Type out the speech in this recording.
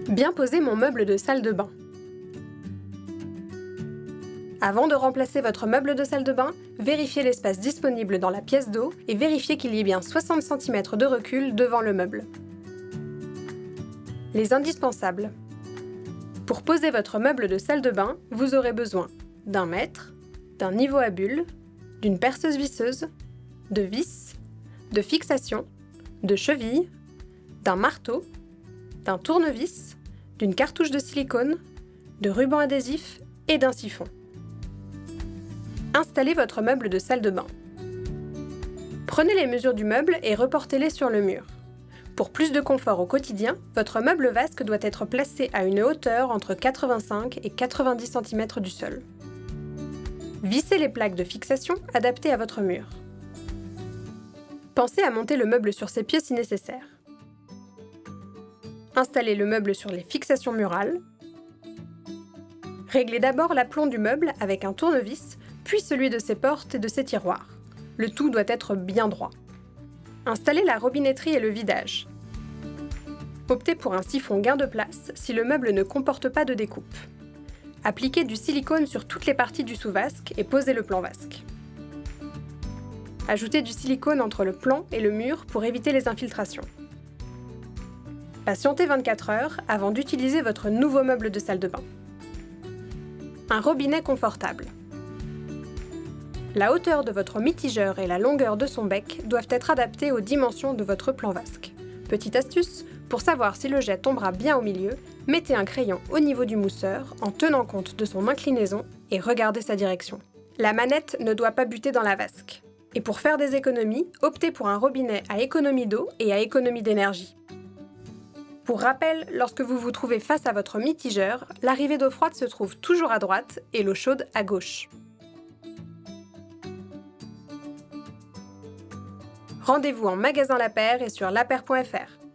Bien poser mon meuble de salle de bain. Avant de remplacer votre meuble de salle de bain, vérifiez l'espace disponible dans la pièce d'eau et vérifiez qu'il y ait bien 60 cm de recul devant le meuble. Les indispensables. Pour poser votre meuble de salle de bain, vous aurez besoin d'un mètre, d'un niveau à bulles, d'une perceuse visseuse, de vis, de fixation, de chevilles, d'un marteau, d'un tournevis, d'une cartouche de silicone, de ruban adhésif et d'un siphon. Installez votre meuble de salle de bain. Prenez les mesures du meuble et reportez-les sur le mur. Pour plus de confort au quotidien, votre meuble vasque doit être placé à une hauteur entre 85 et 90 cm du sol. Vissez les plaques de fixation adaptées à votre mur. Pensez à monter le meuble sur ses pieds si nécessaire. Installez le meuble sur les fixations murales. Réglez d'abord l'aplomb du meuble avec un tournevis, puis celui de ses portes et de ses tiroirs. Le tout doit être bien droit. Installez la robinetterie et le vidage. Optez pour un siphon gain de place si le meuble ne comporte pas de découpe. Appliquez du silicone sur toutes les parties du sous-vasque et posez le plan vasque. Ajoutez du silicone entre le plan et le mur pour éviter les infiltrations. Patientez 24 heures avant d'utiliser votre nouveau meuble de salle de bain. Un robinet confortable. La hauteur de votre mitigeur et la longueur de son bec doivent être adaptées aux dimensions de votre plan vasque. Petite astuce, pour savoir si le jet tombera bien au milieu, mettez un crayon au niveau du mousseur en tenant compte de son inclinaison et regardez sa direction. La manette ne doit pas buter dans la vasque. Et pour faire des économies, optez pour un robinet à économie d'eau et à économie d'énergie. Pour rappel, lorsque vous vous trouvez face à votre mitigeur, l'arrivée d'eau froide se trouve toujours à droite et l'eau chaude à gauche. Rendez-vous en magasin Lapeyre et sur lapeyre.fr.